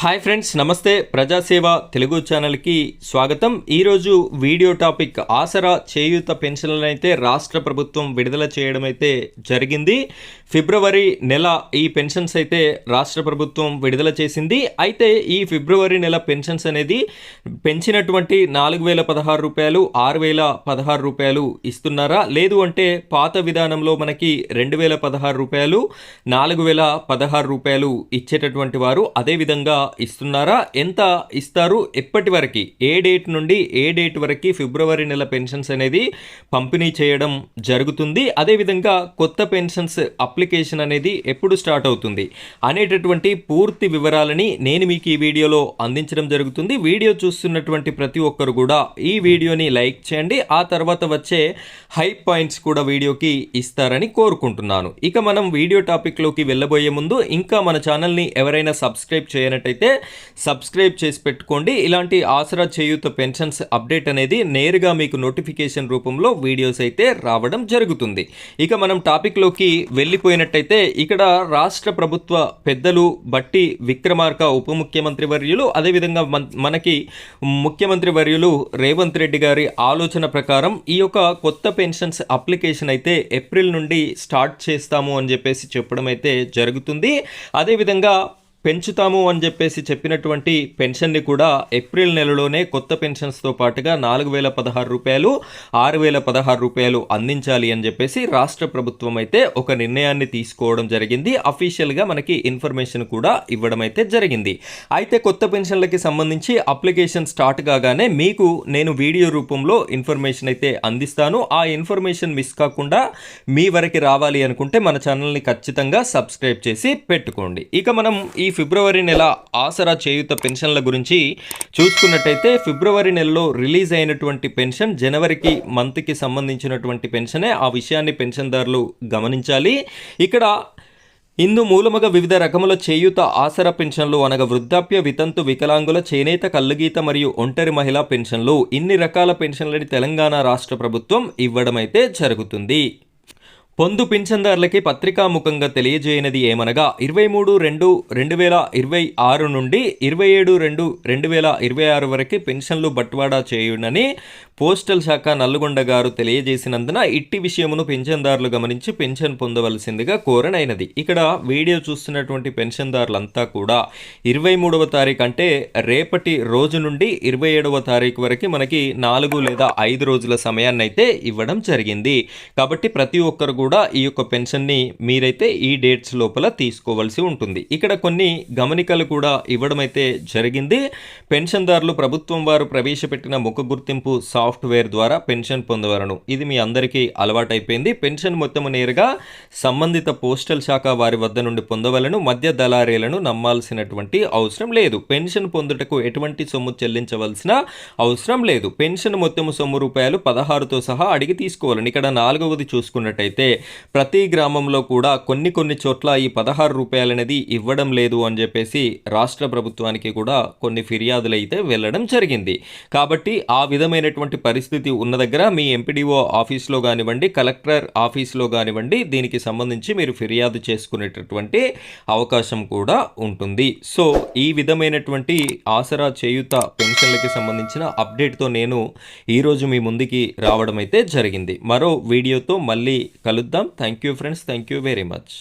Hi friends, నమస్తే. ప్రజాసేవ తెలుగు ఛానల్కి స్వాగతం. ఈరోజు వీడియో టాపిక్ ఆసరా చేయూత పెన్షన్లను అయితే రాష్ట్ర ప్రభుత్వం విడుదల చేయడం అయితే జరిగింది. ఫిబ్రవరి నెల ఈ పెన్షన్స్ అయితే రాష్ట్ర ప్రభుత్వం విడుదల చేసింది. అయితే ఈ ఫిబ్రవరి నెల పెన్షన్స్ అనేది పెంచినటువంటి 4,016 రూపాయలు 6,016 రూపాయలు ఇస్తున్నారా, లేదు అంటే పాత విధానంలో మనకి 2,016 రూపాయలు 4,016 రూపాయలు ఇచ్చేటటువంటి వారు అదేవిధంగా ఇస్తున్నారా, ఎంత ఇస్తారు, ఎప్పటి వరకు, ఏ డేట్ నుండి ఏ డేట్ వరకు ఫిబ్రవరి నెల పెన్షన్స్ అనేది పంపిణీ చేయడం జరుగుతుంది, అదేవిధంగా కొత్త పెన్షన్స్ అప్లికేషన్ అనేది ఎప్పుడు స్టార్ట్ అవుతుంది అనేటటువంటి పూర్తి వివరాలని నేను మీకు ఈ వీడియోలో అందించడం జరుగుతుంది. వీడియో చూస్తున్నటువంటి ప్రతి ఒక్కరు కూడా ఈ వీడియోని లైక్ చేయండి, ఆ తర్వాత వచ్చే హై పాయింట్స్ కూడా వీడియోకి ఇస్తారని కోరుకుంటున్నాను. ఇక మనం వీడియో టాపిక్లోకి వెళ్ళబోయే ముందు ఇంకా మన ఛానల్ని ఎవరైనా సబ్స్క్రైబ్ చేయనట్టయితే సబ్స్క్రైబ్ చేసి పెట్టుకోండి. ఇలాంటి ఆసరా చేయూత పెన్షన్స్ అప్డేట్ అనేది నేరుగా మీకు నోటిఫికేషన్ రూపంలో వీడియోస్ అయితే రావడం జరుగుతుంది. ఇక మనం టాపిక్లోకి వెళ్ళిపోయినట్టయితే ఇక్కడ రాష్ట్ర ప్రభుత్వ పెద్దలు బట్టి విక్రమార్క ఉప ముఖ్యమంత్రి వర్యులు అదేవిధంగా మనకి ముఖ్యమంత్రి వర్యులు రేవంత్ రెడ్డి గారి ఆలోచన ప్రకారం ఈ యొక్క కొత్త పెన్షన్స్ అప్లికేషన్ అయితే ఏప్రిల్ నుండి స్టార్ట్ చేస్తాము అని చెప్పేసి చెప్పడం అయితే జరుగుతుంది. అదేవిధంగా పెంచుతాము అని చెప్పేసి చెప్పినటువంటి పెన్షన్ని కూడా ఏప్రిల్ నెలలోనే కొత్త పెన్షన్స్తో పాటుగా 4,016 రూపాయలు 6,016 రూపాయలు అందించాలి అని చెప్పేసి రాష్ట్ర ప్రభుత్వం అయితే ఒక నిర్ణయాన్ని తీసుకోవడం జరిగింది. అఫీషియల్గా మనకి ఇన్ఫర్మేషన్ కూడా ఇవ్వడం అయితే జరిగింది. అయితే కొత్త పెన్షన్లకి సంబంధించి అప్లికేషన్ స్టార్ట్ కాగానే మీకు నేను వీడియో రూపంలో ఇన్ఫర్మేషన్ అయితే అందిస్తాను. ఆ ఇన్ఫర్మేషన్ మిస్ కాకుండా మీ వరకు రావాలి అనుకుంటే మన ఛానల్ని ఖచ్చితంగా సబ్స్క్రైబ్ చేసి పెట్టుకోండి. ఇక మనం ఈ ఫిబ్రవరి నెల ఆసరా చేయూత పెన్షన్ల గురించి చూసుకున్నట్టయితే ఫిబ్రవరి నెలలో రిలీజ్ అయినటువంటి పెన్షన్ జనవరికి మంత్కి సంబంధించినటువంటి పెన్షనే. ఆ విషయాన్ని పెన్షన్దారులు గమనించాలి. ఇక్కడ ఇందు మూలముగా వివిధ రకముల చేయూత ఆసరా పెన్షన్లు అనగా వృద్ధాప్య, వితంతు, వికలాంగుల, చేనేత, కల్లుగీత మరియు ఒంటరి మహిళా పెన్షన్లు, ఇన్ని రకాల పెన్షన్లని తెలంగాణ రాష్ట్ర ప్రభుత్వం ఇవ్వడం అయితే జరుగుతుంది. పొందు పింఛన్దారులకి పత్రికాముఖంగా తెలియజేయనిది ఏమనగా 23/2/2026 నుండి 27/2/2026 వరకు పెన్షన్లు బట్వాడా చేయునని పోస్టల్ శాఖ నల్గొండ గారు తెలియజేసినందున ఇట్టి విషయమును పెన్షన్దారులు గమనించి పెన్షన్ పొందవలసిందిగా కోరనైనది. ఇక్కడ వీడియో చూస్తున్నటువంటి పెన్షన్దారులంతా కూడా 23వ తారీఖు అంటే రేపటి రోజు నుండి 27వ తారీఖు వరకు మనకి 4 లేదా 5 రోజుల సమయాన్ని అయితే ఇవ్వడం జరిగింది. కాబట్టి ప్రతి ఒక్కరు కూడా ఈ యొక్క పెన్షన్ని మీరైతే ఈ డేట్స్ లోపల తీసుకోవాల్సి ఉంటుంది. ఇక్కడ కొన్ని గమనికలు కూడా ఇవ్వడం అయితే జరిగింది. పెన్షన్దారులు ప్రభుత్వం వారు ప్రవేశపెట్టిన ముఖ గుర్తింపు సాఫ్ట్వేర్ ద్వారా పెన్షన్ పొందవలను. ఇది మీ అందరికీ అలవాటైపోయింది. పెన్షన్ మొత్తము నేరుగా సంబంధిత పోస్టల్ శాఖ వారి వద్ద నుండి పొందవలను. మధ్య దళారీలను నమ్మాల్సినటువంటి అవసరం లేదు. పెన్షన్ పొందుటకు ఎటువంటి సొమ్ము చెల్లించవలసిన అవసరం లేదు. పెన్షన్ మొత్తము సొమ్ము రూపాయలు 16తో సహా అడిగి తీసుకోవాలని. ఇక్కడ 4వది చూసుకున్నట్టయితే ప్రతి గ్రామంలో కూడా కొన్ని చోట్ల ఈ 16 రూపాయలు అనేది ఇవ్వడం లేదు అని చెప్పేసి రాష్ట్ర ప్రభుత్వానికి కూడా కొన్ని ఫిర్యాదులు అయితే వెళ్ళడం జరిగింది. కాబట్టి ఆ విధమైనటువంటి పరిస్థితి ఉన్న దగ్గర మీ ఎంపీడీఓ ఆఫీస్లో కానివ్వండి, కలెక్టర్ ఆఫీస్లో కానివ్వండి, దీనికి సంబంధించి మీరు ఫిర్యాదు చేసుకునేటటువంటి అవకాశం కూడా ఉంటుంది. సో ఈ విధమైనటువంటి ఆసరా చేయూత పెన్షన్లకి సంబంధించిన అప్డేట్తో నేను ఈరోజు మీ ముందుకి రావడం అయితే జరిగింది. మరో వీడియోతో మళ్ళీ కలుద్దాం. Thank you friends, thank you very much.